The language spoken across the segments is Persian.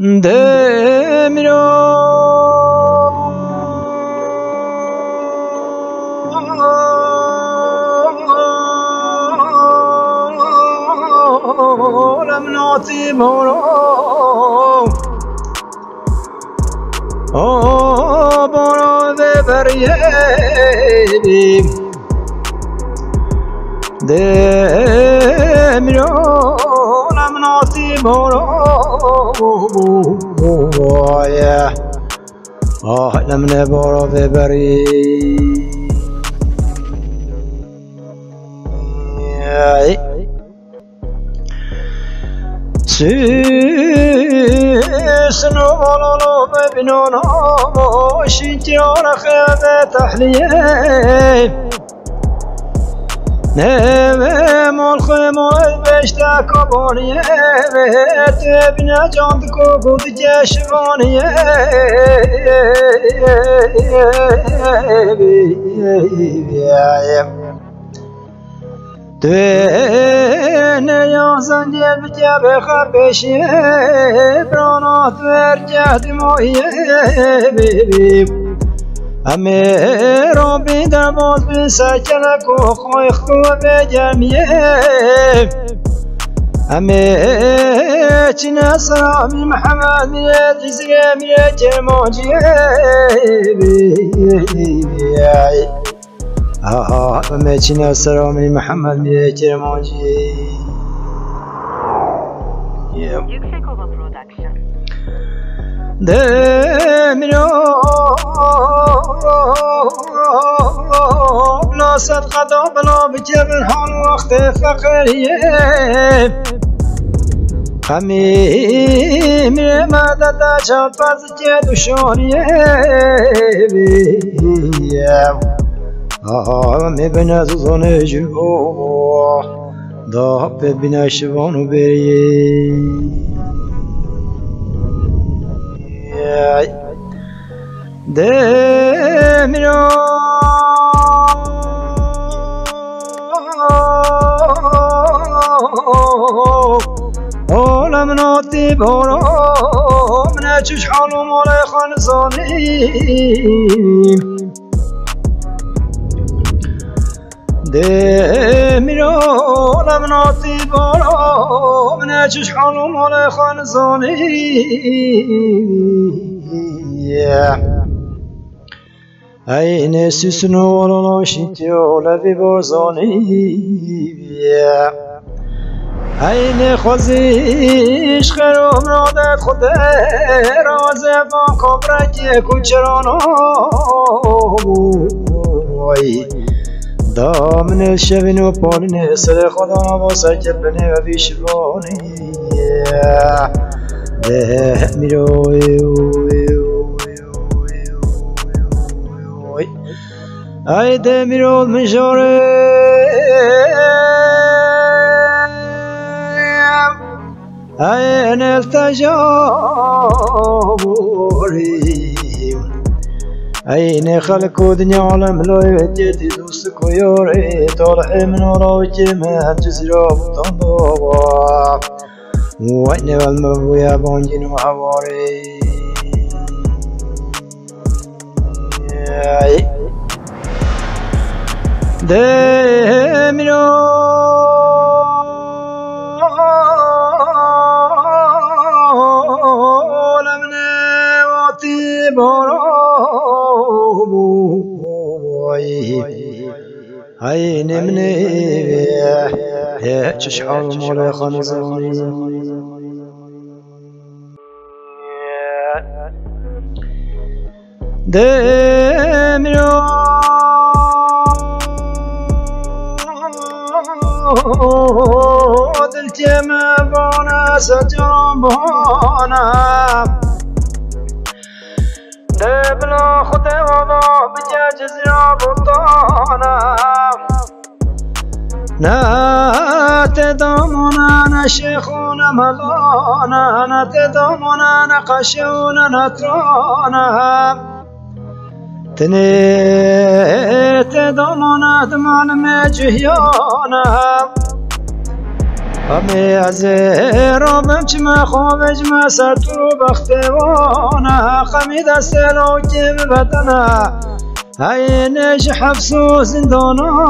Demiro lamnati moro boro de beriyebi Demiro lamnati moro yeah lamne boro de beri سنو ولو ببنونا شيتي ورا خيبة تحليه نم الخيمة بشتا كبونيه تبنى جاندكو قد جشبانيه Döne yazan gel bitibe xabeşi Branat ver cehdim oye bibib Ame Rabbi derboz bin sekelek o khoykh ko becemiye Ame çine sami Muhammed mire dizre mire cermaciye Mecine Serami Muhammed Miyekir Moji Yüksekova Production Demiro Bla sadqada bla bicebin hal vakti fakiriye Hamim madada çapaz ceduşoniye مبنى زنجو ضاق بنا شبان بري دمرو عالم ناتی بارا من چش حالو مال خانزانیم Demiro lamnati baro mne çiş halum ole khanzani Ayne süsnu ololo şiti ole biborzani Ayne khaziş kharom radet khude raze ba kobraki kuçrano دامن الشبن وبالني سر خدا واسه جبني وبيشبوني ده ميروي اي ده ميرول مجوري اي انا التجاوري أين خلقوا دنيا عالم لو يجدي دوسك ويوري طالح من وراك ما تزرع بطنضوا وين والمبو يا بانجين وحواري دمرو لمن واتي برا هاي نمني تشحال مولا خنزاني دمرو دلتي ما بانا ستربانا دبلا خده وضع بجاج زراب وطانا نتدامنا نشيخونا ملانا نتدامنا نقشونا نترانا تنتدامنا دمان مجهيانا همه از رابم چما خوابج ما سطر بختوانا خمی دست لوکی بدنا عینش حبس و زندانانا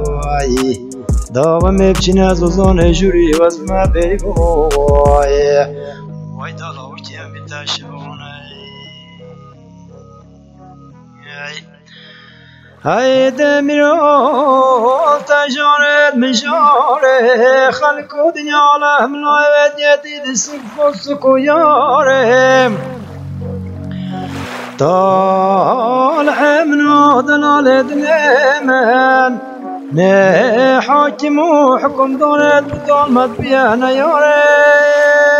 وای داوم بچینه زوزان جوری وز ما بری وای وای دلوکی هم بتاشونه هايدا ميرول تجارت مشاره خلقو دنيا لهم لا وديتي دسك فوسكو يارم طالع منو دلال دنيمن نه حاكم وحكم دولت بطال مد بيانا يارم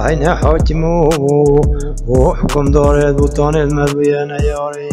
أين حاكم وحكم دار البطان المذبيان ياري